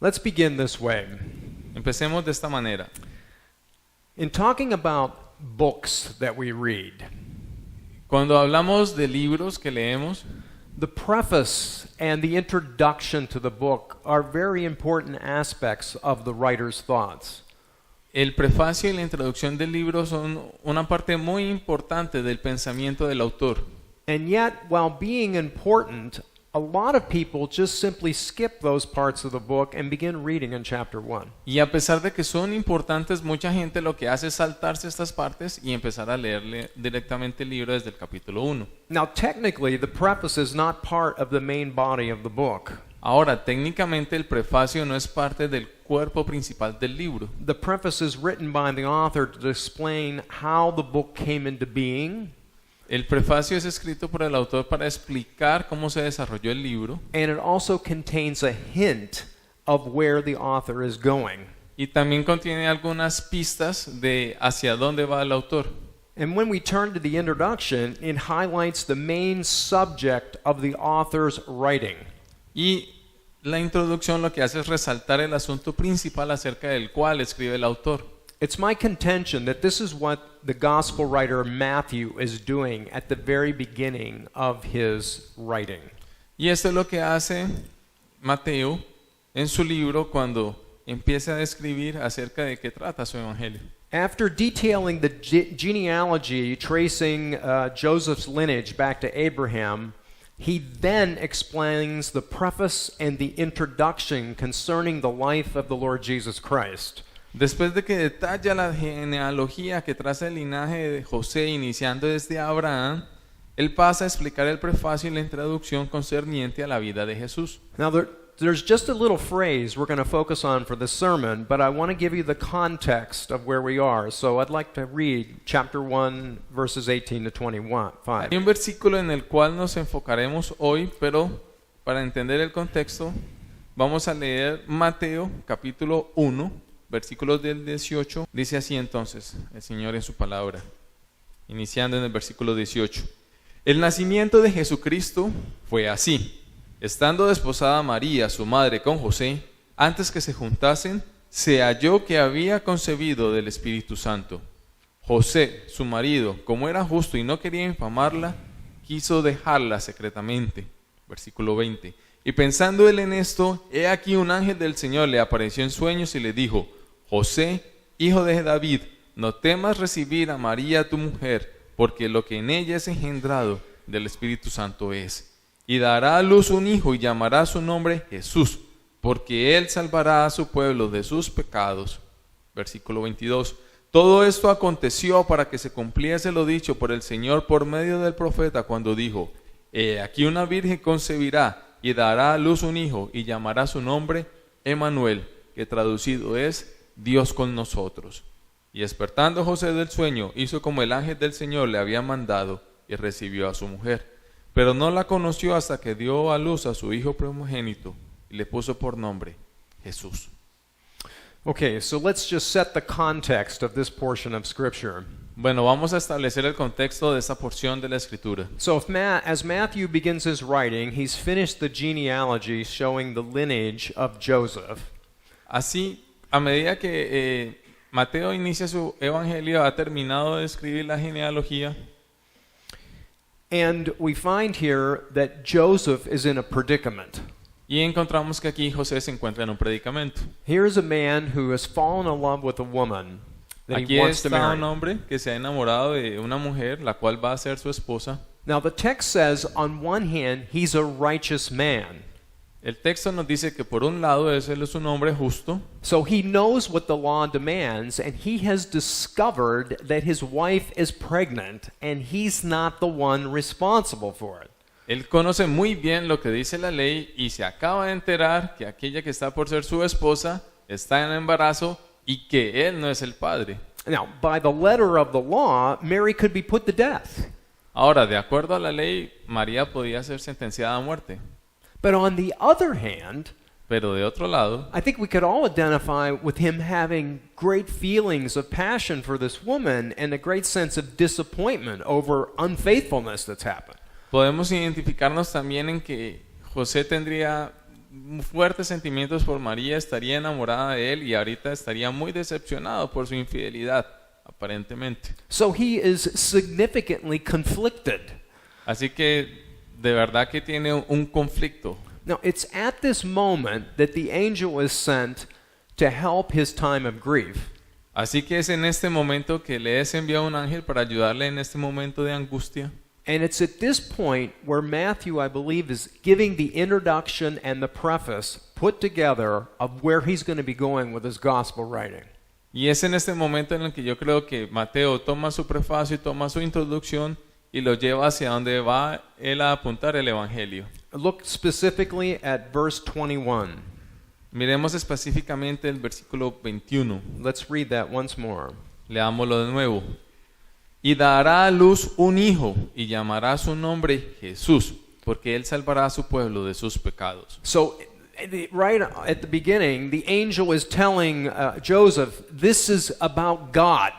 Let's begin this way. Empecemos de esta manera. In talking about books that we read, Cuando hablamos de libros que leemos, the preface and the introduction to the book are very important aspects of the writer's thoughts. el prefacio y la introducción del libro son una parte muy importante del pensamiento del autor. And yet, while being important, a lot of people just simply skip those parts of the book and begin reading in chapter 1. Y a pesar de que son importantes, mucha gente lo que hace es saltarse estas partes y empezar a leerle directamente el libro desde el capítulo 1. Now, technically, the preface is not part of the main body of the book. Ahora, técnicamente el prefacio no es parte del cuerpo principal del libro. The preface is written by the author to explain how the book came into being, El prefacio es escrito por el autor para explicar cómo se desarrolló el libro and it also contains a hint of where the author is going. y también contiene algunas pistas de hacia dónde va el autor. And when we turn to the introduction, it highlights the main subject of the author's writing. Y la introducción lo que hace es resaltar el asunto principal acerca del cual escribe el autor. It's my contention that this is what the gospel writer Matthew is doing at the very beginning of his writing. Y esto es lo que hace Mateo en su libro cuando empieza a describir acerca de qué trata su evangelio. After detailing the genealogy tracing Joseph's lineage back to Abraham, he then explains the preface and the introduction concerning the life of the Lord Jesus Christ. Después de que detalla la genealogía que traza el linaje de José iniciando desde Abraham, él pasa a explicar el prefacio y la introducción concerniente a la vida de Jesús. Now there's just a little phrase we're going to focus on for this sermon, but I want to give you the context of where we are. So I'd like to read chapter 1 verses 18 to 21. Hay un versículo en el cual nos enfocaremos hoy, pero para entender el contexto vamos a leer Mateo capítulo 1. Versículos del 18, dice así entonces el Señor en su palabra, iniciando en el versículo 18. El nacimiento de Jesucristo fue así. Estando desposada María, su madre, con José, antes que se juntasen, se halló que había concebido del Espíritu Santo. José, su marido, como era justo y no quería infamarla, quiso dejarla secretamente. Versículo 20. Y pensando él en esto, he aquí un ángel del Señor le apareció en sueños y le dijo: José, hijo de David, no temas recibir a María tu mujer, porque lo que en ella es engendrado del Espíritu Santo es. Y dará a luz un hijo y llamará su nombre Jesús, porque él salvará a su pueblo de sus pecados. Versículo 22. Todo esto aconteció para que se cumpliese lo dicho por el Señor por medio del profeta cuando dijo: He aquí una virgen concebirá y dará a luz un hijo y llamará su nombre Emmanuel, que traducido es Dios con nosotros. Y despertando José del sueño, hizo como el ángel del Señor le había mandado y recibió a su mujer. Pero no la conoció hasta que dio a luz a su hijo primogénito y le puso por nombre Jesús. Okay, so let's just set the context of this portion of Scripture. Bueno, vamos a establecer el contexto de esta porción de la Escritura. So as Matthew begins his writing, he's finished the genealogy showing the lineage of Joseph. Así, a medida que Mateo inicia su evangelio, ha terminado de escribir la genealogía. And we find here that Joseph is in a predicament. Y encontramos que aquí José se encuentra en un predicamento. Here's a man who has fallen in love with a woman that Aquí he wants to está marry. un hombre que se ha enamorado de una mujer, la cual va a ser su esposa. Now the text says, on one hand, he's a righteous man. El texto nos dice que por un lado él es un hombre justo, So he knows what the law demands, and he has discovered that his wife is pregnant, and he's not the one responsible for it. él conoce muy bien lo que dice la ley y se acaba de enterar que aquella que está por ser su esposa está en embarazo y que él no es el padre. Now, by the letter of the law, Mary could be put to death. Ahora, de acuerdo a la ley, María podía ser sentenciada a muerte. But on the other hand, Pero de otro lado, I think we could all identify with him having great feelings of passion for this woman and a great sense of disappointment over unfaithfulness that's happened. podemos identificarnos también en que José tendría fuertes sentimientos por María, estaría enamorada de él y ahorita estaría muy decepcionado por su infidelidad, aparentemente. So he is significantly conflicted. Así que de verdad que tiene un conflicto. Now, it's at this moment that the angel is sent to help his time of grief. Así que es en este momento que le es enviado un ángel para ayudarle en este momento de angustia. And it's at this point where Matthew, I believe, is giving the introduction and the preface put together of where he's going to be going with his gospel writing. Y es en este momento en el que yo creo que Mateo toma su prefacio y toma su introducción y lo lleva hacia donde va él a apuntar el evangelio. Look specifically at verse 21. Miremos específicamente el versículo 21. Let's read that once more. Leámoslo de nuevo. Y dará a luz un hijo y llamará su nombre Jesús, porque él salvará a su pueblo de sus pecados. So, right at the beginning, the angel is telling Joseph, this is about God.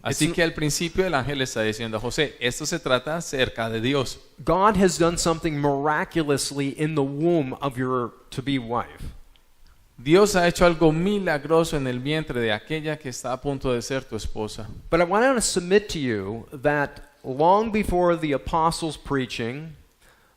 Así que al principio el ángel está diciendo a José, esto se trata acerca de Dios. God has done something miraculously in the womb of your to-be wife. Dios ha hecho algo milagroso en el vientre de aquella que está a punto de ser tu esposa. But I want to submit to you that long before the apostles' preaching,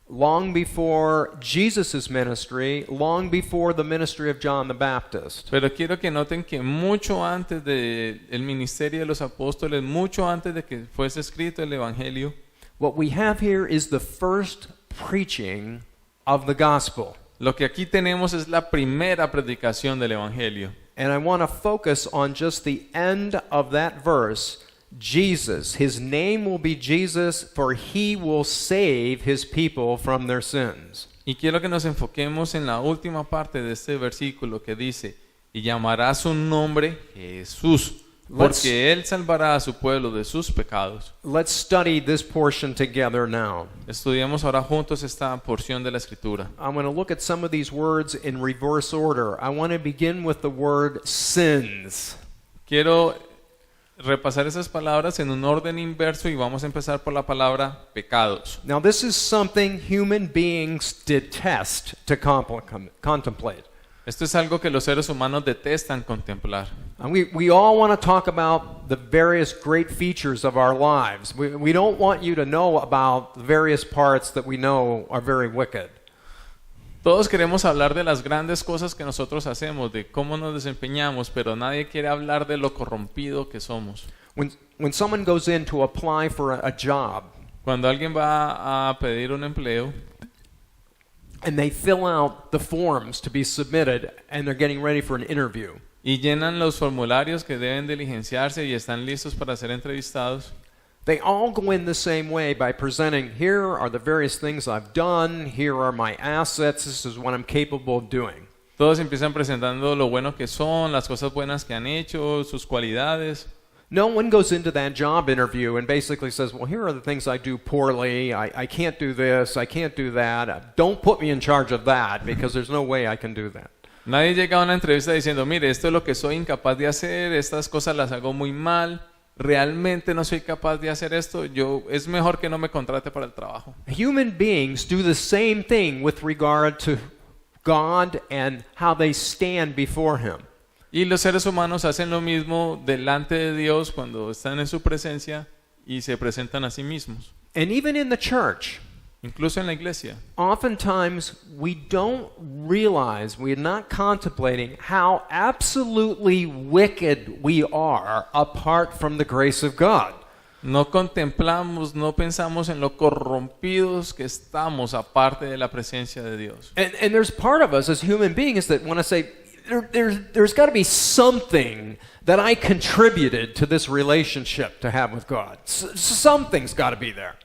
long before Jesus' ministry, long before the ministry of John the Baptist, Pero quiero que noten que mucho antes del ministerio de los apóstoles, mucho antes de que fuese escrito el evangelio, what we have here is the first preaching of the gospel. lo que aquí tenemos es la primera predicación del evangelio. And I want to focus on just the end of that verse. Jesus, his name will be Jesus, for he will save his people from their sins. Y quiero que nos enfoquemos en la última parte de este versículo que dice, y llamará su nombre Jesús, porque él salvará a su pueblo de sus pecados. Let's study this portion together now. Estudiamos ahora juntos esta porción de la escritura. I'm going to look at some of these words in reverse order. I want to begin with the word sins. Quiero repasar esas palabras en un orden inverso y vamos a empezar por la palabra pecados. Now, this is something human beings detest to contemplate. Esto es algo que los seres humanos detestan contemplar. And we all want to talk about the various great features of our lives. We don't want you to know about the various parts that we know are very wicked. Todos queremos hablar de las grandes cosas que nosotros hacemos, de cómo nos desempeñamos, pero nadie quiere hablar de lo corrompido que somos. When someone goes in to apply for a job, Cuando alguien va a pedir un empleo and they fill out the forms to be submitted, and they're getting ready for an interview, y llenan los formularios que deben diligenciarse y están listos para ser entrevistados, they all go in the same way by presenting, here are the various things I've done, here are my assets, this is what I'm capable of doing. todos empiezan presentando lo bueno que son, las cosas buenas que han hecho, sus cualidades. No one goes into that job interview and basically says, well, here are the things I do poorly, I can't do this, I can't do that, don't put me in charge of that because there's no way I can do that. Nadie llega a una entrevista diciendo, mire, esto es lo que soy incapaz de hacer, estas cosas las hago muy mal, realmente no soy capaz de hacer esto, es mejor que no me contrate para el trabajo. Human beings do the same thing with regard to God and how they stand before Him. Y los seres humanos hacen lo mismo delante de Dios cuando están en su presencia y se presentan a sí mismos. And even in the church, Incluso en la iglesia. oftentimes we don't realize, we're not contemplating how absolutely wicked we are apart from the grace of God. No contemplamos, no pensamos en lo corrompidos que estamos aparte de la presencia de Dios. And there's part of us as human beings that want to say, there's got to be something that I contributed to this relationship to have with God. Something's got to be there.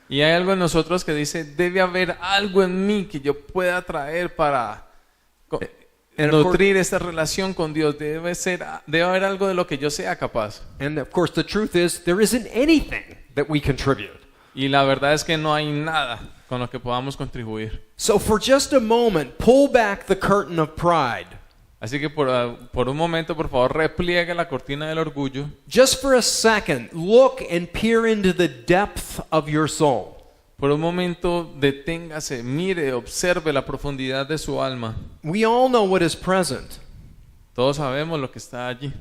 Y hay algo en nosotros que dice, debe haber algo en mí que yo pueda traer para nutrir esta relación con Dios. Debe haber algo de lo que yo sea capaz. And of course the truth is there isn't anything that we contribute. Y la verdad es que no hay nada con lo que podamos contribuir. So for just a moment, pull back the curtain of pride. Así que por un momento, por favor, repliegue la cortina del orgullo. Just for a second, look and peer into the depth of your soul. Por un momento, deténgase, mire, observe la profundidad de su alma. We all know what is present, Todos sabemos lo que está allí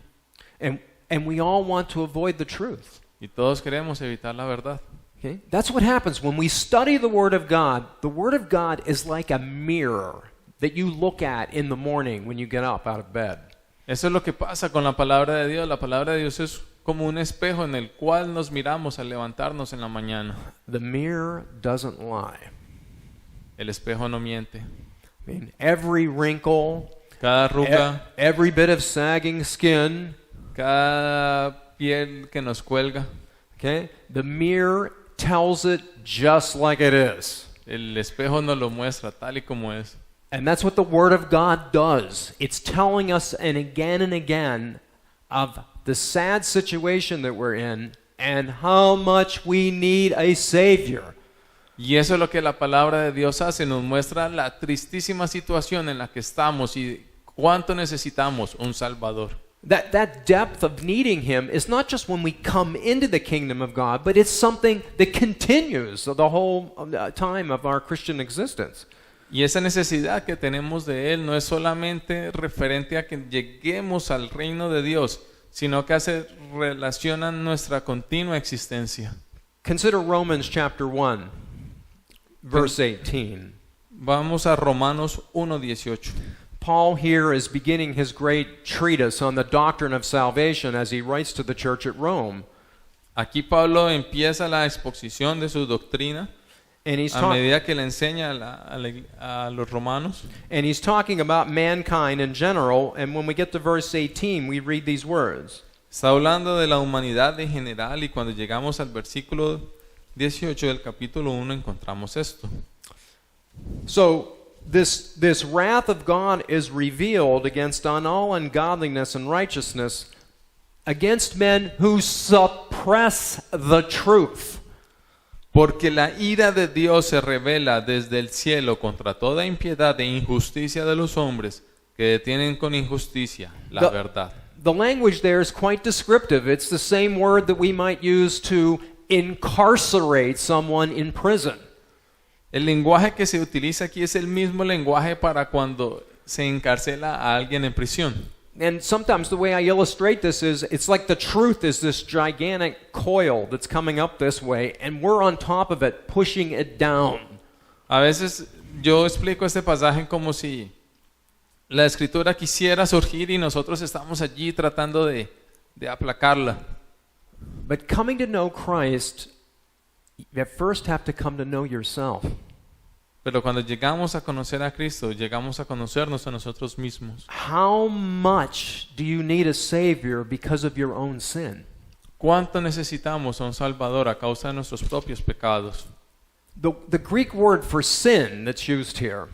and we all want to avoid the truth. y todos queremos evitar la verdad. Okay? That's what happens when we study the Word of God. The Word of God is like a mirror that you look at in the morning when you get up out of bed. Eso es lo que pasa con la palabra de Dios. La palabra de Dios es como un espejo en el cual nos miramos al levantarnos en la mañana. The mirror doesn't lie. El espejo no miente. I mean, every wrinkle, Cada arruga, every bit of sagging skin, cada piel que nos cuelga, okay? The mirror tells it just like it is. el espejo nos lo muestra tal y como es. And that's what the Word of God does. It's telling us and again of the sad situation that we're in and how much we need a Savior. Y eso es lo que la palabra de Dios hace, nos muestra la tristísima situación en la que estamos y cuánto necesitamos un Salvador. That depth of needing Him is not just when we come into the kingdom of God, but it's something that continues the whole time of our Christian existence. Y esa necesidad que tenemos de Él no es solamente referente a que lleguemos al reino de Dios, sino que relaciona nuestra continua existencia. Consider Romans chapter 1, verse 18. Vamos a Romanos 1:18. Paul here is beginning his great treatise on the doctrine of salvation as he writes to the church at Rome. Aquí Pablo empieza la exposición de su doctrina And he's, a medida que le enseña a los romanos. and he's talking about mankind in general. And when we get to verse 18, we read these words. Está hablando de la humanidad en general y cuando llegamos al versículo 18 del capítulo 1 encontramos esto. So this wrath of God is revealed against all ungodliness and righteousness, against men who suppress the truth. Porque la ira de Dios se revela desde el cielo contra toda impiedad e injusticia de los hombres que detienen con injusticia la verdad. The language there is quite descriptive. It's the same word that we might use to incarcerate someone in prison. El lenguaje que se utiliza aquí es el mismo lenguaje para cuando se encarcela a alguien en prisión. And sometimes the way I illustrate this is it's like the truth is this gigantic coil that's coming up this way, and we're on top of it, pushing it down. A veces yo explico este pasaje como si la escritura quisiera surgir y nosotros estamos allí tratando de aplacarla. But coming to know Christ, you at first have to come to know yourself. Pero cuando llegamos a conocer a Cristo, llegamos a conocernos a nosotros mismos. How much do you need a Savior because of your own sin? ¿Cuánto necesitamos a un Salvador a causa de nuestros propios pecados? The Greek word for sin that's used here,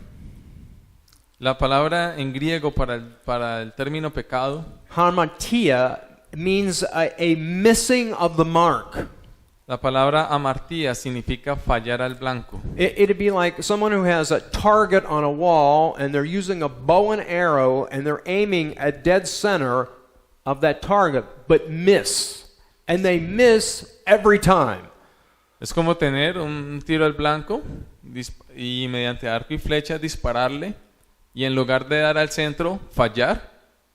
La palabra en griego para el término pecado, hamartia, means a missing of the mark. la palabra amartía significa fallar al blanco. It'd be like someone who has a target on a wall and they're using a bow and arrow and they're aiming at dead center of that target, but miss. And they miss every time. Es como tener un tiro al blanco y mediante arco y flecha dispararle y en lugar de dar al centro, fallar,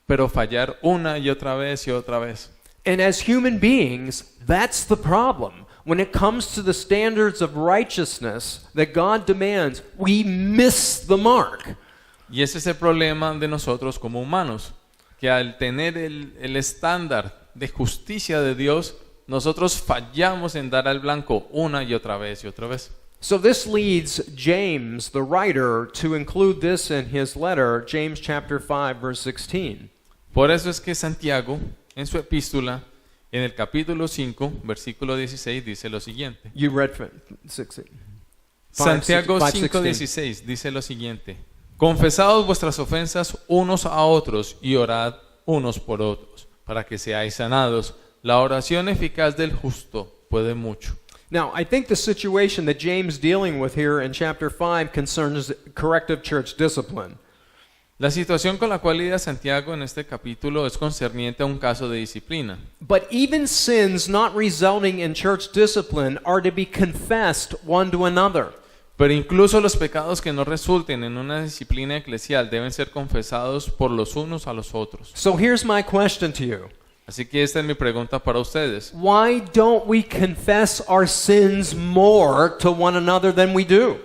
pero fallar una y otra vez y otra vez. And as human beings, that's the problem. When it comes to the standards of righteousness that God demands, we miss the mark. Y ese es el problema de nosotros como humanos, que al tener el estándar de justicia de Dios, nosotros fallamos en dar al blanco una y otra vez y otra vez. So this leads James, the writer, to include this in his letter, James chapter 5, verse 16. Por eso es que Santiago, en su epístola, en el capítulo 5, versículo 16, dice lo siguiente. You read 16. Santiago 5:16. 5:16 dice lo siguiente: Confesaos vuestras ofensas unos a otros y orad unos por otros, para que seáis sanados. La oración eficaz del justo puede mucho. Now, I think the situation that James dealing with here in chapter 5 concerns corrective church discipline. La situación con la cual lidia Santiago en este capítulo es concerniente a un caso de disciplina. But even sins not resulting in church discipline are to be confessed one to another. Pero incluso los pecados que no resulten en una disciplina eclesial deben ser confesados por los unos a los otros. So here's my question to you. Así que esta es mi pregunta para ustedes. Why don't we confess our sins more to one another than we do?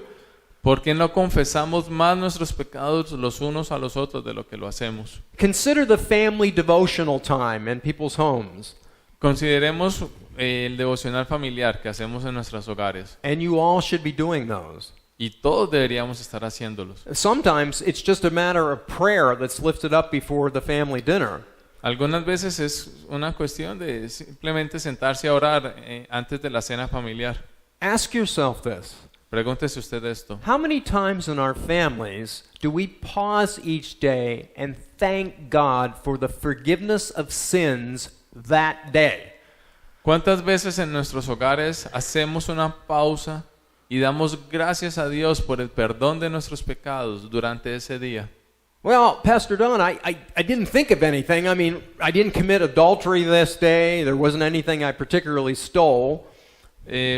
¿Por qué no confesamos más nuestros pecados los unos a los otros de lo que lo hacemos? Consider the family devotional time in people's homes. Consideremos el devocional familiar que hacemos en nuestros hogares. And you all should be doing those. Y todos deberíamos estar haciéndolos. Sometimes it's just a matter of prayer that's lifted up before the family dinner. Algunas veces es una cuestión de simplemente sentarse a orar antes de la cena familiar. Ask yourself this. Pregúntese usted esto. How many times in our families do we pause each day and thank God for the forgiveness of sins that day? ¿Cuántas veces en nuestros hogares hacemos una pausa y damos gracias a Dios por el perdón de nuestros pecados durante ese día? Well, Pastor Don, I didn't think of anything. I mean, I didn't commit adultery this day. There wasn't anything I particularly stole.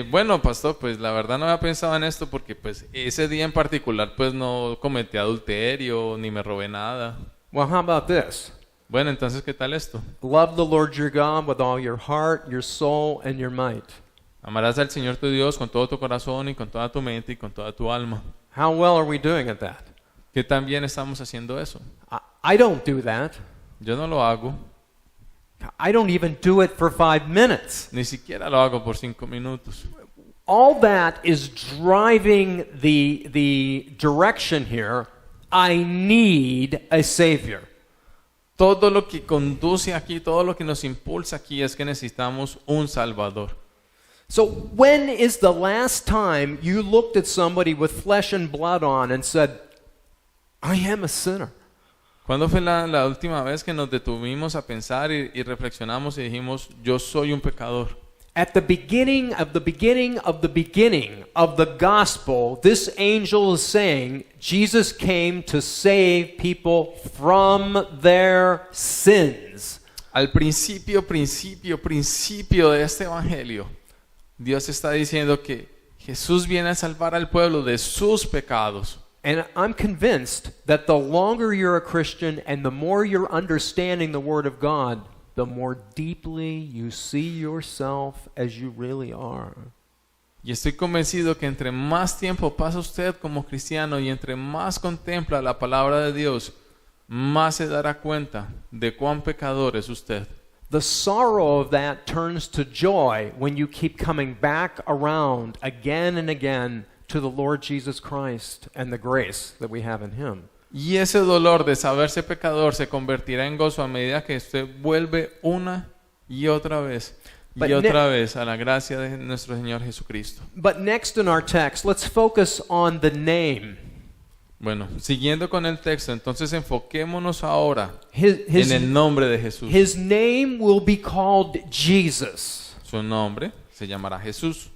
Bueno, pastor, pues la verdad no había pensado en esto porque pues ese día en particular pues no cometí adulterio ni me robé nada. Well, how about this? Bueno, entonces, ¿qué tal esto? Love the Lord your God with all your heart, your soul, and your might. Amarás al Señor tu Dios con todo tu corazón y con toda tu mente y con toda tu alma. How well are we doing at that? ¿Qué tan bien estamos haciendo eso? I don't do that. Yo no lo hago, I don't even do it for 5 minutes. ni siquiera lo hago por 5 minutos. All that is driving the direction here. I need a Savior. Todo lo que conduce aquí, todo lo que nos impulsa aquí es que necesitamos un Salvador. So when is the last time you looked at somebody with flesh and blood on and said, I am a sinner? ¿Cuándo fue la última vez que nos detuvimos a pensar y reflexionamos y dijimos, yo soy un pecador? At the beginning of the beginning of the beginning of the gospel, this angel is saying Jesus came to save people from their sins. Al principio de este evangelio, Dios está diciendo que Jesús viene a salvar al pueblo de sus pecados. And I'm convinced that the longer you're a Christian and the more you're understanding the Word of God, the more deeply you see yourself as you really are. Y estoy convencido que entre más tiempo pasa usted como cristiano y entre más contempla la palabra de Dios, más se dará cuenta de cuán pecador es usted. The sorrow of that turns to joy when you keep coming back around again and again to the Lord Jesus Christ and the grace that we have in Him. Y ese dolor de saberse pecador se convertirá en gozo a medida que usted vuelve una y otra vez a la gracia de nuestro Señor Jesucristo. But next in our text, let's focus on the name. Bueno, siguiendo con el texto, entonces enfoquémonos ahora His en el nombre de Jesús. His name will be called Jesus. Su nombre se llamará Jesús.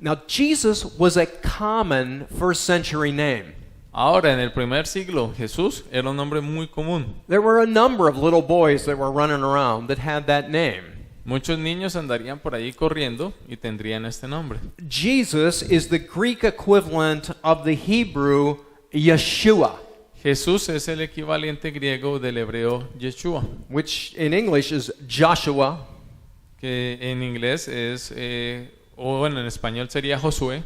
Now, Jesus was a common first century name. Ahora, en el primer siglo, Jesús era un nombre muy común. There were a number of little boys that were running around that had that name. Muchos niños andarían por ahí corriendo y tendrían este nombre. Jesus is the Greek equivalent of the Hebrew Yeshua, Jesús es el equivalente griego del hebreo Yeshua, which in English is Joshua, que en inglés es, o bueno, en español sería Josué,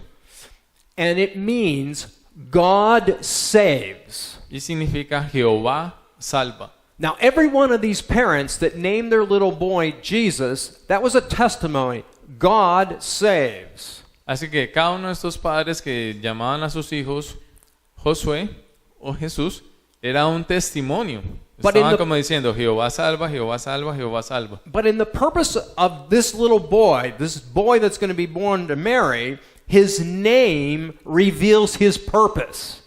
and it means God saves. y significa Jehová salva. Now, every one of these parents that named their little boy Jesus, that was a testimony. God saves. Así que cada uno de estos padres que llamaban a sus hijos Josué o Jesús era un testimonio. Estaban como diciendo Jehová salva, Jehová salva, Jehová salva. But in the purpose of this little boy, this boy that's going to be born to Mary, his name reveals his purpose.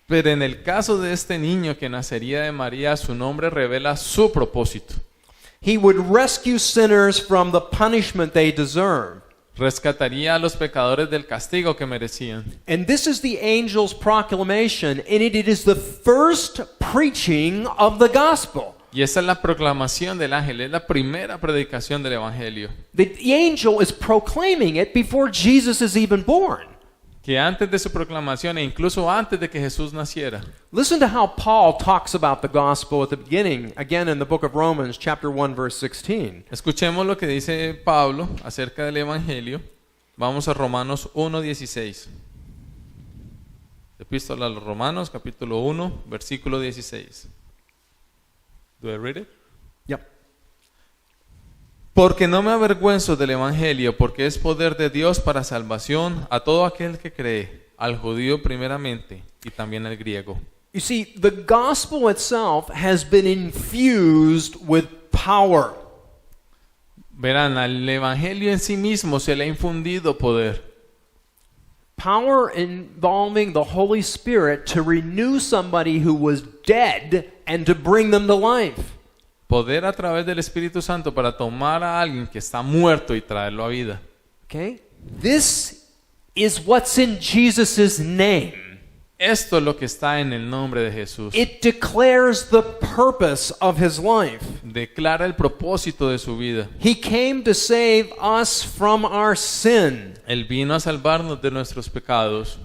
Pero en el caso de este niño que nacería de María, su nombre revela su propósito. He would rescue sinners from the punishment they deserve. rescataría a los pecadores del castigo que merecían. And this is the angel's proclamation, and it is the first preaching of the gospel. Y esa es la proclamación del ángel, es la primera predicación del evangelio. The angel is proclaiming it before Jesus is even born. Que antes de su proclamación e incluso antes de que Jesús naciera. Listen to how Paul talks about the gospel at the beginning, again in the book of Romans, chapter 1, verse 16. Escuchemos lo que dice Pablo acerca del evangelio. Vamos a Romanos 1:16. Epístola a los Romanos, capítulo 1, versículo 16. Do I read it? Yep. Porque no me avergüenzo del evangelio, porque es poder de Dios para salvación a todo aquel que cree, al judío primeramente y también al griego. You see, the gospel itself has been infused with power. Verán, al evangelio en sí mismo se le ha infundido poder. Power involving the Holy Spirit to renew somebody who was dead and to bring them to life. Poder a través del Espíritu Santo para tomar a alguien que está muerto y traerlo a vida. Okay? This is what's in Jesus' name. Esto es lo que está en el nombre de Jesús. It declares the purpose of his life. Declara el propósito de su vida. He came to save us from our sin. Él vino a salvarnos de nuestros pecados.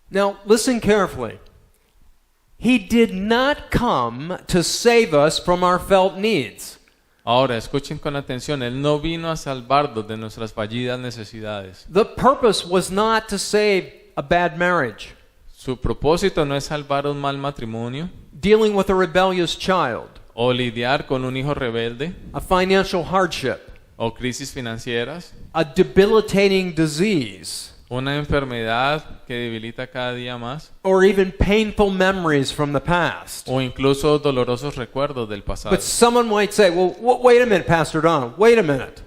Now, listen carefully. He did not come to save us from our felt needs. Ahora, escuchen con atención. Él no vino a salvarnos de nuestras fallidas necesidades. The purpose was not to save a bad marriage, Su propósito no es salvar un mal matrimonio dealing with a rebellious child, o lidiar con un hijo rebelde a financial hardship, o crisis financieras, a debilitating disease, una enfermedad que debilita cada día más or even painful memories from the past. o incluso dolorosos recuerdos del pasado. But someone might say, well, wait a minute, Pastor Don, wait a minute.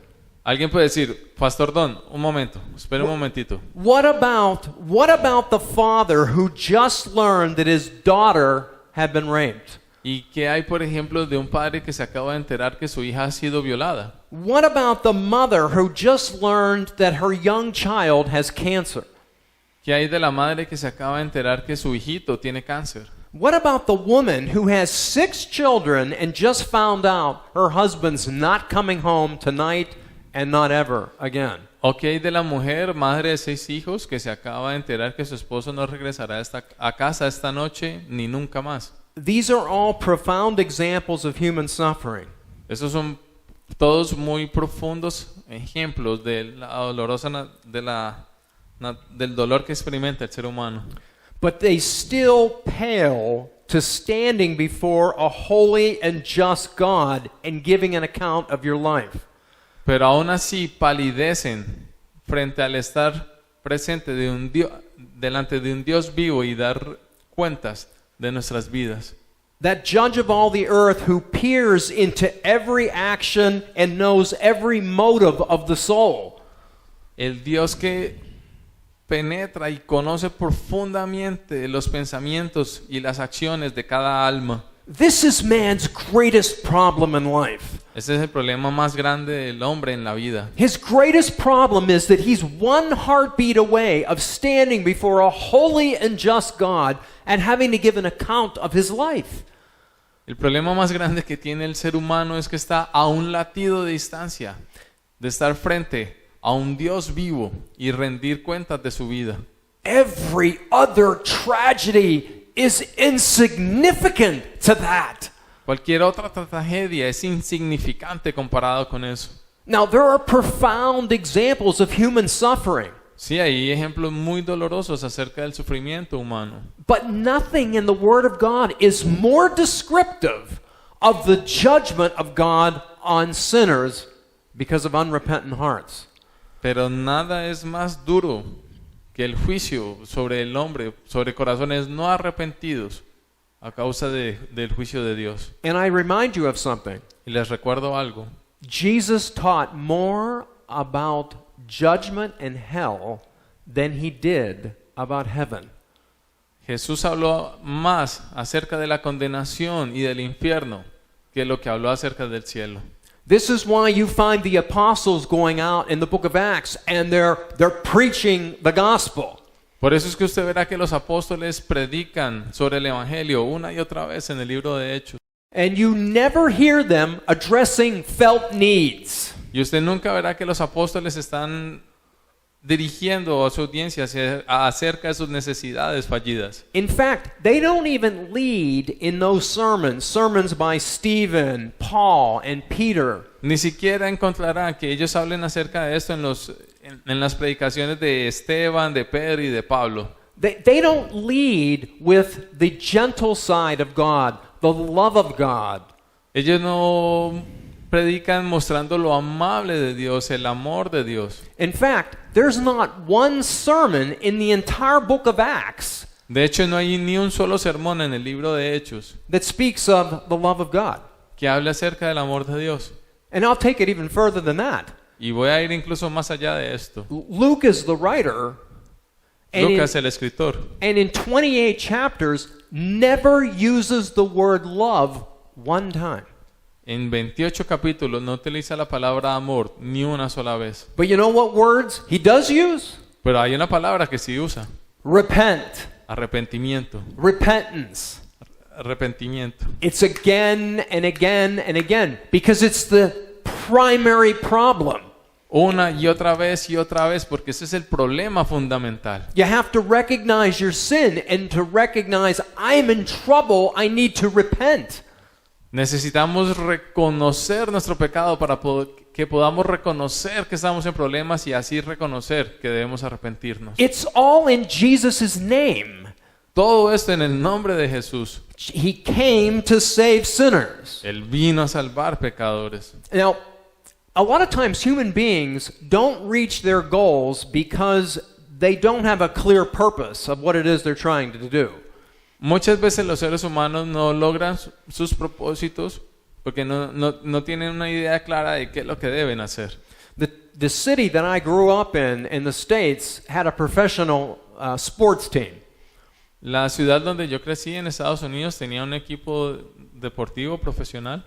Alguien puede decir, Pastor Don, un momento, espere un momentito. What about the father who just learned that his daughter had been raped? ¿Y qué hay, por ejemplo, de un padre que se acaba de enterar que su hija ha sido violada? What about the mother who just learned that her young child has cancer? ¿Qué hay de la madre que se acaba de enterar que su hijito tiene cáncer? What about the woman who has 6 children and just found out her husband's not coming home tonight and not ever again? ¿O qué hay de la mujer, madre de 6 hijos, que se acaba de enterar que su esposo no regresará a casa esta noche ni nunca más? These are all profound examples of human suffering. Esos son todos muy profundos ejemplos de la dolorosa del dolor que experimenta el ser humano. But they still pale to standing before a holy and just God and giving an account of your life. Pero aún así palidecen frente al estar presente delante de un Dios vivo y dar cuentas de nuestras vidas. That judge of all the earth who peers into every action and knows every motive of the soul. El Dios que penetra y conoce profundamente los pensamientos y las acciones de cada alma. This is man's greatest problem in life. Ese es el problema más grande del hombre en la vida. His greatest problem is that he's one heartbeat away of standing before a holy and just God and having to give an account of his life. El problema más grande que tiene el ser humano es que está a un latido de distancia de estar frente a un Dios vivo y rendir cuentas de su vida. Every other tragedy is insignificant to that. Cualquier otra tragedia es insignificante comparado con eso. Now, there are profound examples of human suffering, Sí, hay ejemplos muy dolorosos acerca del sufrimiento humano. but nothing in the Word of God is more descriptive of the judgment of God on sinners because of unrepentant hearts. Pero nada es más duro que el juicio sobre el hombre, sobre corazones no arrepentidos a causa del juicio de Dios. And I remind you of something. Y les recuerdo algo. Jesus taught more about judgment and hell than he did about heaven. Jesús habló más acerca de la condenación y del infierno que lo que habló acerca del cielo. This is why you find the apostles going out in the book of Acts and they're preaching the gospel. Por eso es que usted verá que los apóstoles predican sobre el Evangelio una y otra vez en el libro de Hechos. And you never hear them addressing felt needs. Y usted nunca verá que los apóstoles están dirigiendo a su audiencia acerca de sus necesidades fallidas. In fact, they don't even lead in those sermons by Stephen, Paul, and Peter. Ni siquiera encontrará que ellos hablen acerca de esto en las predicaciones de Esteban, de Pedro y de Pablo. They don't lead with the gentle side of God, the love of God. Ellos no predican mostrando lo amable de Dios, el amor de Dios. In fact, there's not one sermon in the entire book of Acts De hecho, no hay ni un solo sermón en el libro de Hechos that speaks of the love of God. que hable acerca del amor de Dios. And I'll take it even further than that. Y voy a ir incluso más allá de esto. Luke is the writer, and Lucas, el escritor, in 28 chapters, never uses the word love one time. en 28 capítulos no utiliza la palabra amor ni una sola vez. But you know what words he does use? Pero hay una palabra que sí usa: Repent, arrepentimiento. repentance. Arrepentimiento. It's again and again and again because it's the primary problem. Una y otra vez, porque ese es el problema fundamental. You have to recognize your sin, and to recognize I'm in trouble, I need to repent. Necesitamos reconocer nuestro pecado para que podamos reconocer que estamos en problemas y así reconocer que debemos arrepentirnos. It's all in Jesus' name. Todo esto en el nombre de Jesús. He came to save sinners. Él vino a salvar pecadores. Now, a lot of times human beings don't reach their goals because they don't have a clear purpose of what it is they're trying to do. Muchas veces los seres humanos no logran sus propósitos porque no tienen una idea clara de qué es lo que deben hacer. The city that I grew up in the States, had a professional sports team. La ciudad donde yo crecí en Estados Unidos tenía un equipo deportivo profesional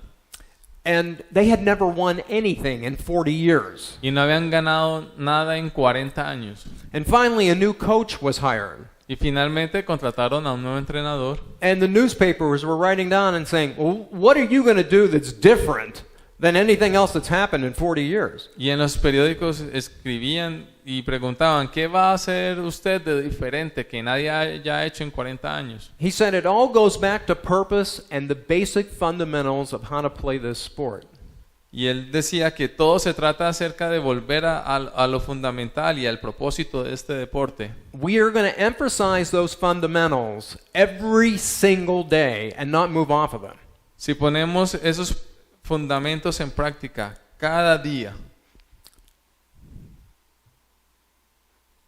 And they had never won anything in 40 years. y no habían ganado nada en 40 años. And finally, a new coach was hired. Y finalmente contrataron a un nuevo entrenador. And the newspapers were writing down and saying, well, what are you going to do that's different than anything else that's happened in 40 years? Y en los periódicos escribían y preguntaban, ¿qué va a hacer usted de diferente que nadie haya hecho en 40 años? He said it all goes back to purpose and the basic fundamentals of how to play this sport. Y él decía que todo se trata acerca de volver a lo fundamental y al propósito de este deporte. We are going to emphasize those fundamentals every single day and not move off of them. Si ponemos esos fundamentos en práctica cada día,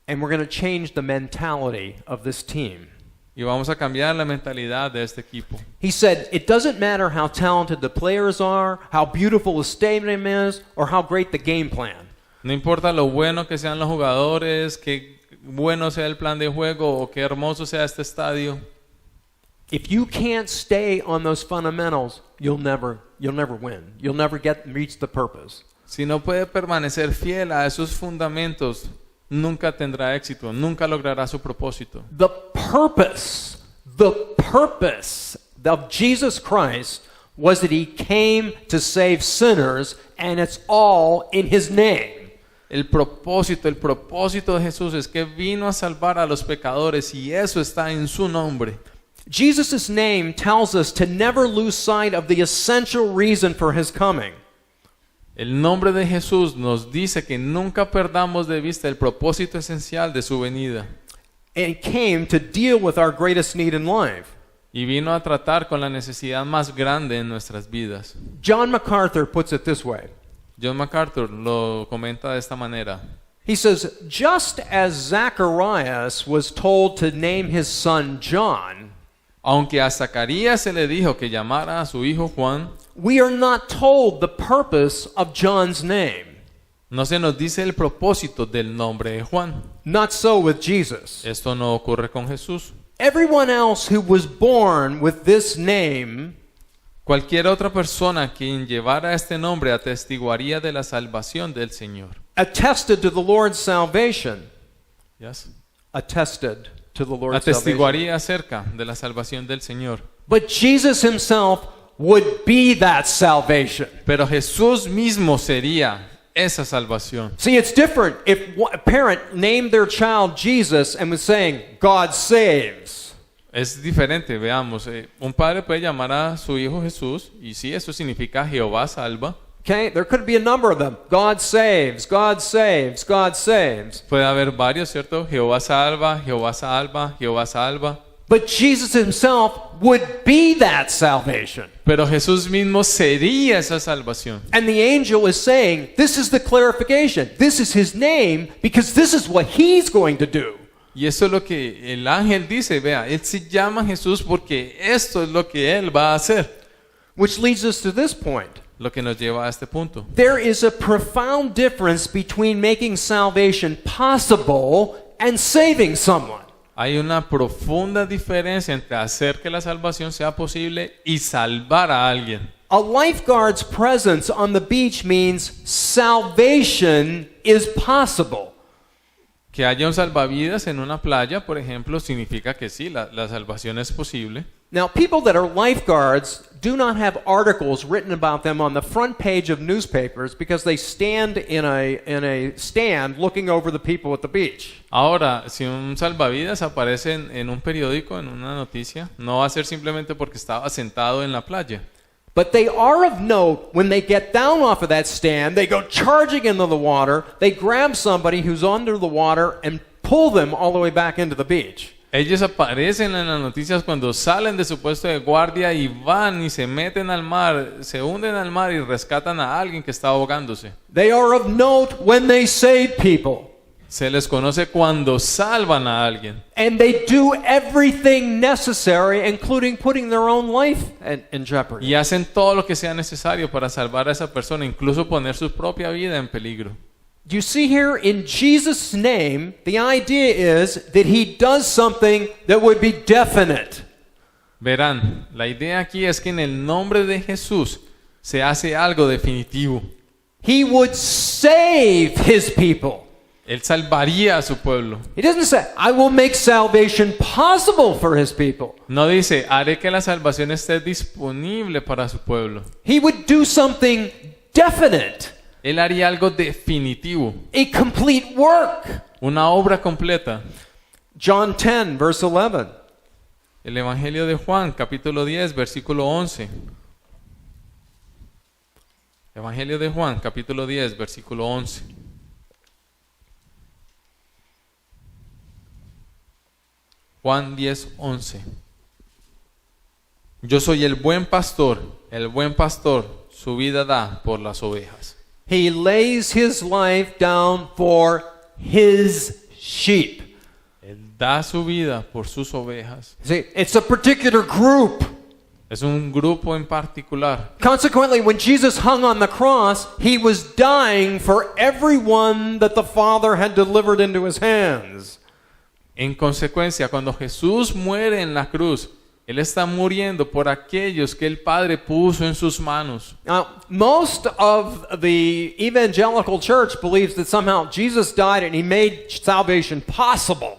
And we're going to change the mentality of this team. y vamos a cambiar la mentalidad de este equipo. He said, it doesn't matter how talented the players are, how beautiful the stadium is, or how great the game plan. No importa lo bueno que sean los jugadores, qué bueno sea el plan de juego o qué hermoso sea este estadio. If you can't stay on those fundamentals, you'll never win. You'll never reach the purpose. Si no puede permanecer fiel a esos fundamentos, nunca tendrá éxito, nunca logrará su propósito. The purpose of Jesus Christ was that he came to save sinners, and it's all in his name. El propósito de Jesús es que vino a salvar a los pecadores y eso está en su nombre. Jesus' name tells us to never lose sight of the essential reason for his coming. El nombre de Jesús nos dice que nunca perdamos de vista el propósito esencial de su venida. And came to deal with our greatest need in life. Y vino a tratar con la necesidad más grande en nuestras vidas. John MacArthur puts it this way. John MacArthur lo comenta de esta manera. He says, just as Zacharias was told to name his son John, Aunque a Zacarías se le dijo que llamara a su hijo Juan, we are not told the purpose of John's name. no se nos dice el propósito del nombre de Juan. Not so with Jesus. Esto no ocurre con Jesús. Everyone else who was born with this name Cualquier otra persona quien llevara este nombre atestiguaría de la salvación del Señor. Attested to the Lord's salvation. Yes. Attested to the Lord's salvation. Atestiguaría acerca de la salvación del Señor. But Jesus himself would be that salvation. Pero Jesús mismo sería esa salvación. See, it's different if a parent named their child Jesus and was saying, God saves. Es diferente, veamos. Un padre puede llamar a su hijo Jesús, y sí, eso significa Jehová salva. Okay, there could be a number of them. God saves, God saves, God saves. Puede haber varios, ¿cierto? Jehová salva, Jehová salva, Jehová salva. But Jesus himself would be that salvation. Pero Jesús mismo sería esa salvación. And the angel is saying, this is the clarification. This is his name because this is what he's going to do. Y eso es lo que el ángel dice, vea, él se llama Jesús porque esto es lo que él va a hacer. Which leads us to this point. Lo que nos lleva a este punto. There is a profound difference between making salvation possible and saving someone. Hay una profunda diferencia entre hacer que la salvación sea posible y salvar a alguien. A lifeguard's presence on the beach means salvation is possible. Que haya un salvavidas en una playa, por ejemplo, significa que sí, la salvación es posible. Now, people that are lifeguards do not have articles written about them on the front page of newspapers because they stand in a stand looking over the people at the beach. Ahora, si un salvavidas aparece en un periódico, en una noticia, no va a ser simplemente porque estaba sentado en la playa. But they are of note when they get down off of that stand, they go charging into the water, they grab somebody who's under the water and pull them all the way back into the beach. Ellos aparecen en las noticias cuando salen de su puesto de guardia y van y se meten al mar, se hunden al mar y rescatan a alguien que está ahogándose. They are of note when they save people. Se les conoce cuando salvan a alguien. And they do everything necessary, including putting their own life in jeopardy. Y hacen todo lo que sea necesario para salvar a esa persona, incluso poner su propia vida en peligro. You see here in Jesus' name, the idea is that he does something that would be definite. Verán, la idea aquí es que en el nombre de Jesús se hace algo definitivo. He would save his people. Él salvaría a su pueblo. He doesn't say, I will make salvation possible for his people. No dice, haré que la salvación esté disponible para su pueblo. He would do something definite, Él haría algo definitivo, a complete work. una obra completa. John 10, verse 11. El Evangelio de Juan, capítulo 10, versículo 11. Evangelio de Juan, capítulo 10, versículo 11. Juan 10, 11. Yo soy el buen pastor su vida da por las ovejas. He lays his life down for his sheep. Él da su vida por sus ovejas. See, it's a particular group. Es un grupo en particular. Consequently, when Jesus hung on the cross, he was dying for everyone that the Father had delivered into his hands. En consecuencia, cuando Jesús muere en la cruz, Él está muriendo por aquellos que el Padre puso en sus manos. Now, most of the evangelical church believes that somehow Jesus died and he made salvation possible.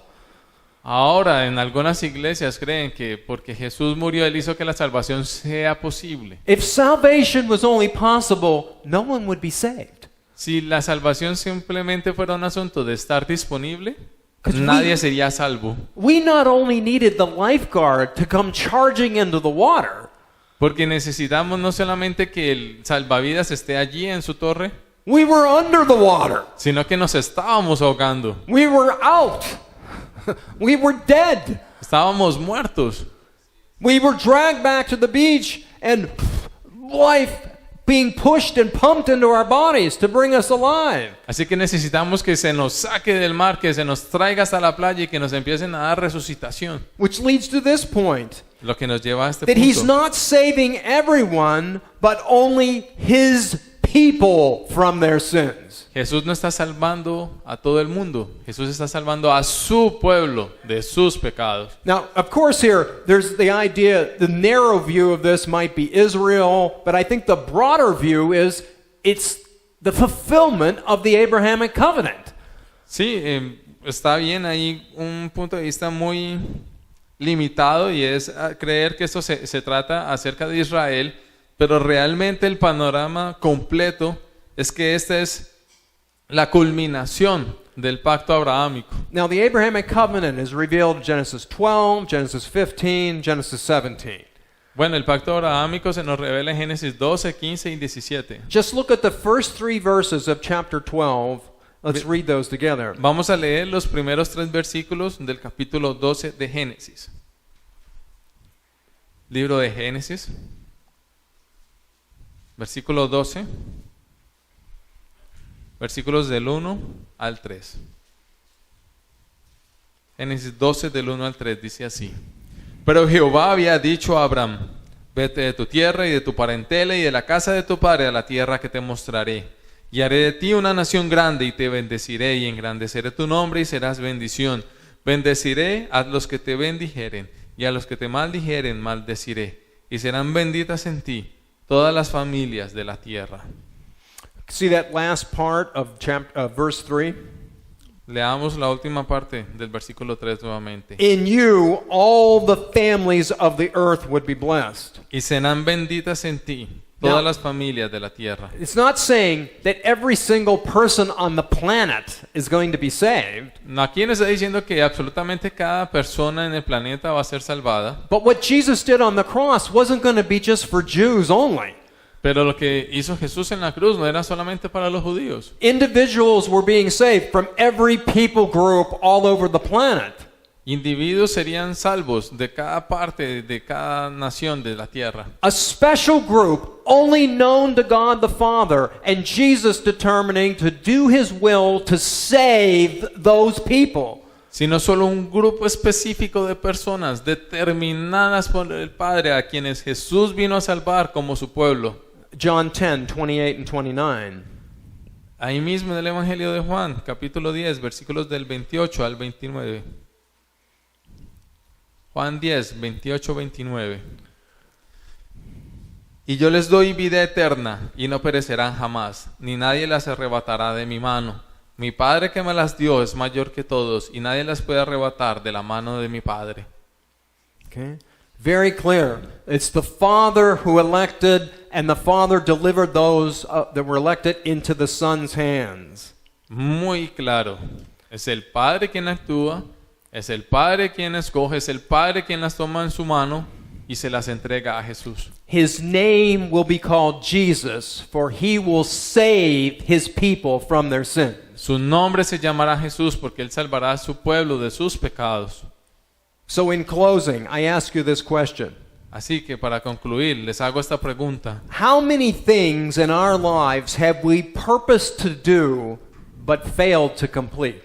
Ahora, en algunas iglesias creen que porque Jesús murió, Él hizo que la salvación sea posible. If salvation was only possible, no one would be saved. Si la salvación simplemente fuera un asunto de estar disponible, 'Cause nadie sería salvo. We not only needed the lifeguard to come charging into the water, Porque necesitamos no solamente que el salvavidas esté allí en su torre, we were under the water. sino que nos estábamos ahogando. We were out. We were dead. Estábamos muertos. We were dragged back to the beach and life being pushed and pumped into our bodies to bring us alive. Así que necesitamos que se nos saque del mar, que se nos traiga hasta la playa y que nos empiecen a dar resucitación. Which leads to this point, Lo que nos lleva a este that he's punto. not saving everyone, but only his people from their sins. Jesús no está salvando a todo el mundo, Jesús está salvando a su pueblo de sus pecados. Now, of course, here, there's the idea, the narrow view of this might be Israel, but I think the broader view is it's the fulfillment of the Abrahamic covenant. Sí, está bien, hay un punto de vista muy limitado y es creer que esto se trata acerca de Israel, pero realmente el panorama completo es que esta es la culminación del pacto abrahámico. Now, the Abrahamic covenant is revealed in Genesis 12, Genesis 15, Genesis 17. Bueno, el pacto abrahámico se nos revela en Génesis 12, 15 y 17. Just look at the first 3 verses of chapter 12. Let's read those together. Vamos a leer los primeros 3 versículos del capítulo 12 de Génesis. Libro de Génesis, versículo 12, versículos del 1 al 3. Génesis 12 del 1 al 3 dice así: Pero Jehová había dicho a Abraham: Vete de tu tierra y de tu parentela y de la casa de tu padre a la tierra que te mostraré. Y haré de ti una nación grande y te bendeciré y engrandeceré tu nombre y serás bendición. Bendeciré a los que te bendijeren y a los que te maldijeren maldeciré. Y serán benditas en ti todas las familias de la tierra. See that last part of verse 3? Leamos la última parte del versículo 3 nuevamente. In you, all the families of the earth would be blessed. Y serán benditas en ti todas las familias de la tierra. It's not saying that every single person on the planet is going to be saved. Aquí no está diciendo que absolutamente cada persona en el planeta va a ser salvada. But what Jesus did on the cross wasn't going to be just for Jews only. Pero lo que hizo Jesús en la cruz no era solamente para los judíos. Individuals were being saved from every people group all over the planet. Individuos serían salvos de cada parte, de cada nación de la tierra. A special group only known to God the Father, and Jesus determining to do His will to save those people. Sino solo un grupo específico de personas determinadas por el Padre a quienes Jesús vino a salvar como su pueblo. John 10, 28 and 29. Ahí mismo en el Evangelio de Juan, capítulo 10, versículos del 28 al 29. Juan 10, 28, 29. Y yo les doy vida eterna, y no perecerán jamás, ni nadie las arrebatará de mi mano. Mi Padre que me las dio es mayor que todos, y nadie las puede arrebatar de la mano de mi Padre. Okay? Very clear. It's the Father who elected, and the Father delivered those that were elected into the Son's hands. Muy claro. Es el Padre quien actúa, es el Padre quien escoge, es el Padre quien las toma en su mano y se las entrega a Jesús. His name will be called Jesus, for He will save His people from their sins. Su nombre se llamará Jesús porque Él salvará a su pueblo de sus pecados. So in closing, I ask you this question. Así que para concluir, les hago esta pregunta. How many things in our lives have we purposed to do but failed to complete?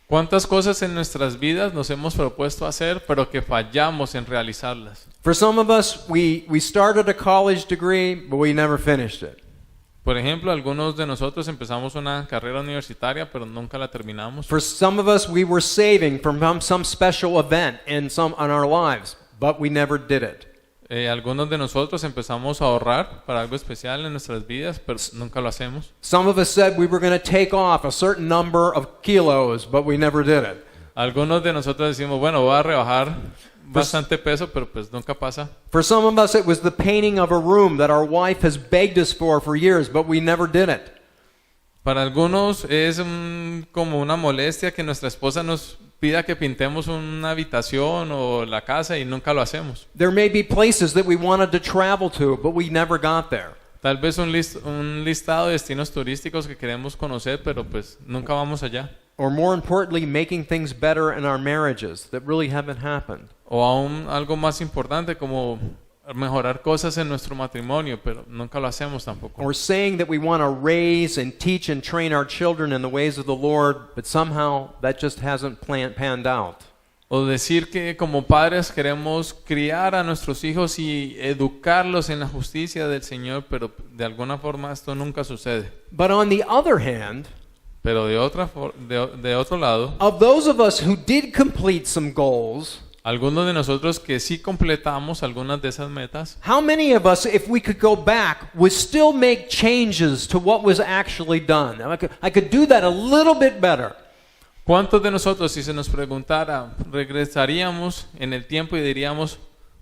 ¿Cuántas cosas en nuestras vidas nos hemos propuesto hacer pero que fallamos en realizarlas? For some of us, we started a college degree, but we never finished it. Por ejemplo, algunos de nosotros empezamos una carrera universitaria pero nunca la terminamos. For some of us, we were saving from some special event in our lives, but we never did it. Algunos de nosotros empezamos a ahorrar para algo especial en nuestras vidas, pero nunca lo hacemos. Some of us said we were going to take off a certain number of kilos, but we never did it. Algunos de nosotros decimos, bueno, voy a rebajar bastante peso, pero pues nunca pasa. For some of us, it was the painting of a room that our wife has begged us for years, but we never did it. Para algunos es como una molestia que nuestra esposa nos pida que pintemos una habitación o la casa y nunca lo hacemos. There may be places that we wanted to travel to, but we never got there. Tal vez un listado de destinos turísticos que queremos conocer, pero pues nunca vamos allá. Or more importantly, making things better in our marriages that really haven't happened. O aún algo más importante como mejorar cosas en nuestro matrimonio, pero nunca lo hacemos tampoco. Or saying that we want to raise and teach and train our children in the ways of the Lord, but somehow that just hasn't panned out. O decir que como padres queremos criar a nuestros hijos y educarlos en la justicia del Señor, pero de alguna forma esto nunca sucede. But on the other hand, Pero de otro lado, of those of us who did complete some goals, algunos de nosotros que sí completamos algunas de esas metas, how many of us, if we could go back, would still make changes to what was actually done? I could do that a little bit better. ¿cuántos de nosotros, si se nos preguntara, regresaríamos en el tiempo y diríamos,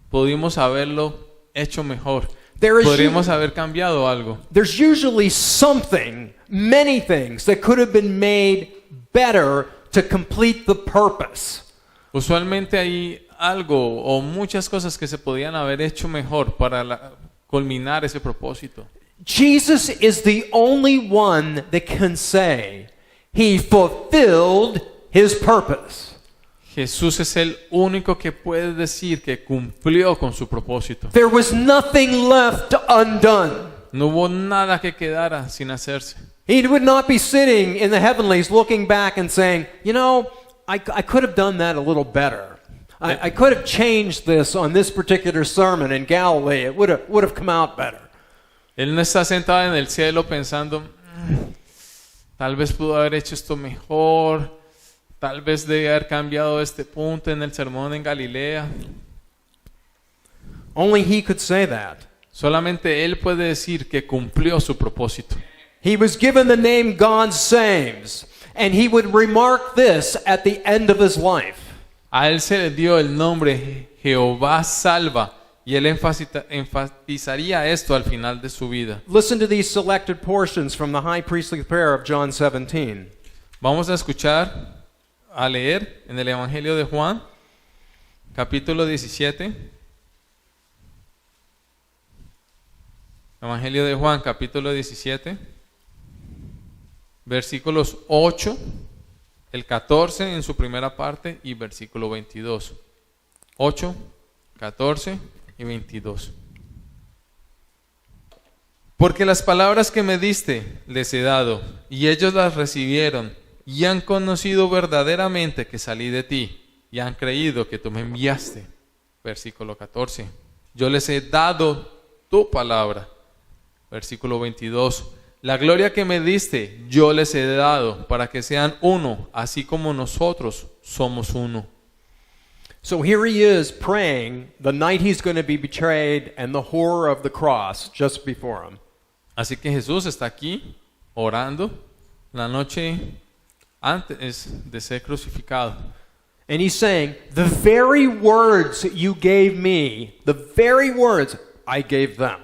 pudimos haberlo hecho mejor? Podríamos haber cambiado algo. There's usually something, many things, that could have been made better to complete the purpose. Usualmente hay algo o muchas cosas que se podían haber hecho mejor para culminar ese propósito. Jesus is the only one that can say he fulfilled his purpose. Jesús es el único que puede decir que cumplió con su propósito. There was nothing left undone. No hubo nada que quedara sin hacerse. He would not be sitting in the heavenlies looking back and saying, you know, I could have done that a little better. I could have changed this on this particular sermon in Galilee. It would have come out better. Él no está sentado en el cielo pensando, tal vez pudo haber hecho esto mejor, tal vez debe haber cambiado este punto en el sermón en Galilea. Only he could say that. Solamente él puede decir que cumplió su propósito. He was given the name God saves, and he would remark this at the end of his life. A él se le dio el nombre Jehová salva y él enfatizaría esto al final de su vida. Listen to these selected portions from the high priestly prayer of John 17. Vamos a escuchar, a leer en el Evangelio de Juan, capítulo 17. Evangelio de Juan, capítulo 17, versículos 8, el 14 en su primera parte y versículo 22. 8, 14 y 22. Porque las palabras que me diste les he dado, y ellos las recibieron, y han conocido verdaderamente que salí de ti, y han creído que tú me enviaste. Versículo 14. Yo les he dado tu palabra. Versículo 22. La gloria que me diste, yo les he dado, para que sean uno, así como nosotros somos uno. So here he is praying the night he's going to be betrayed and the horror of the cross just before him. Así que Jesús está aquí orando la noche antes de ser crucificado. And he's saying, the very words you gave me, the very words I gave them.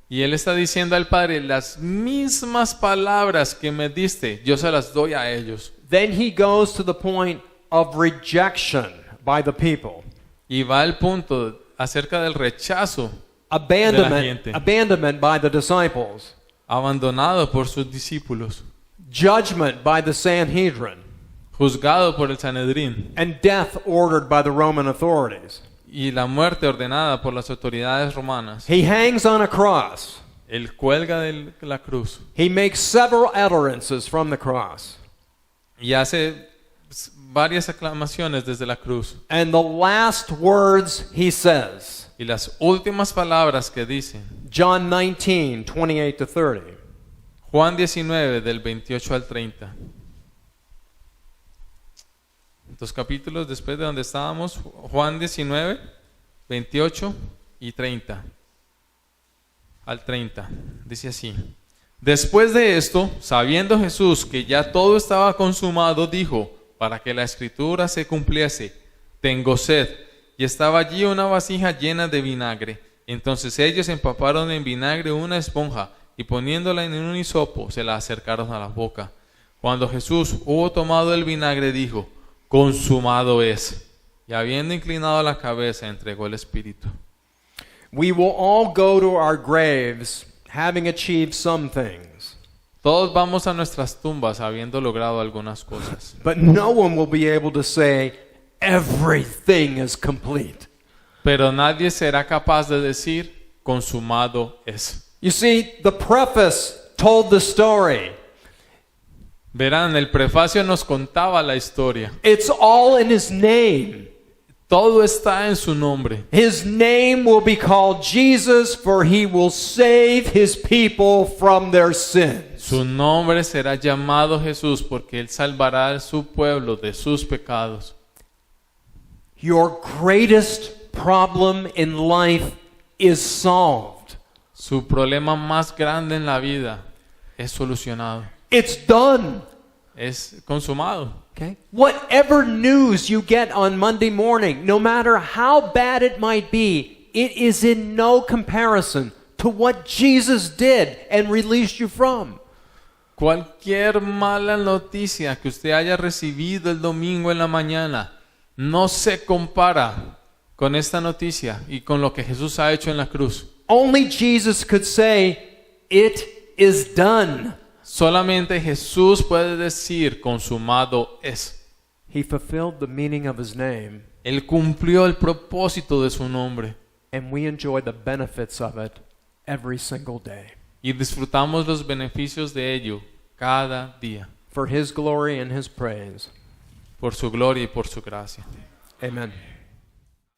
Y él está diciendo al Padre, las mismas palabras que me diste, yo se las doy a ellos. Then he goes to the point of rejection by the people. Y va al punto acerca del rechazo de la gente, Abandonment by the disciples. abandonado por sus discípulos, Judgment by the Sanhedrin. juzgado por el Sanedrín, And death ordered by the Roman authorities. y la muerte ordenada por las autoridades romanas. He hangs on a cross. Él cuelga de la cruz He makes several utterances from the cross. y hace varias aclamaciones desde la cruz. And the last words he says, Y las últimas palabras que dice, John 19, 28 to 30. Juan 19 del 28 al 30. Dos capítulos después de donde estábamos, Juan 19, 28 y 30. Al 30. Dice así. Después de esto, sabiendo Jesús que ya todo estaba consumado, dijo, para que la escritura se cumpliese, tengo sed. Y estaba allí una vasija llena de vinagre. Entonces ellos empaparon en vinagre una esponja y poniéndola en un hisopo, se la acercaron a la boca. Cuando Jesús hubo tomado el vinagre, dijo, consumado es. Y habiendo inclinado la cabeza, entregó el espíritu. We will all go to our graves having achieved some things, Todos vamos a nuestras tumbas habiendo logrado algunas cosas. but no one will be able to say, everything is complete. Pero nadie será capaz de decir, consumado es. You see, the preface told the story. Verán, el prefacio nos contaba la historia. It's all in his name. Todo está en su nombre. His name will be called Jesus, for he will save his people from their sins. Su nombre será llamado Jesús porque Él salvará a su pueblo de sus pecados. Your greatest problem in life is solved. Su problema más grande en la vida es solucionado, It's done. es consumado. Okay? Whatever news you get on Monday morning, no matter how bad it might be, it is in no comparison to what Jesus did and released you from. Cualquier mala noticia que usted haya recibido el domingo en la mañana no se compara con esta noticia y con lo que Jesús ha hecho en la cruz. Only Jesus could say, "It is done." Solamente Jesús puede decir, consumado es. He fulfilled the meaning of his name, Él cumplió el propósito de su nombre and we enjoy the benefits of it every single day. y disfrutamos los beneficios de ello cada día, For his glory and his praise. por su gloria y por su gracia. Amen.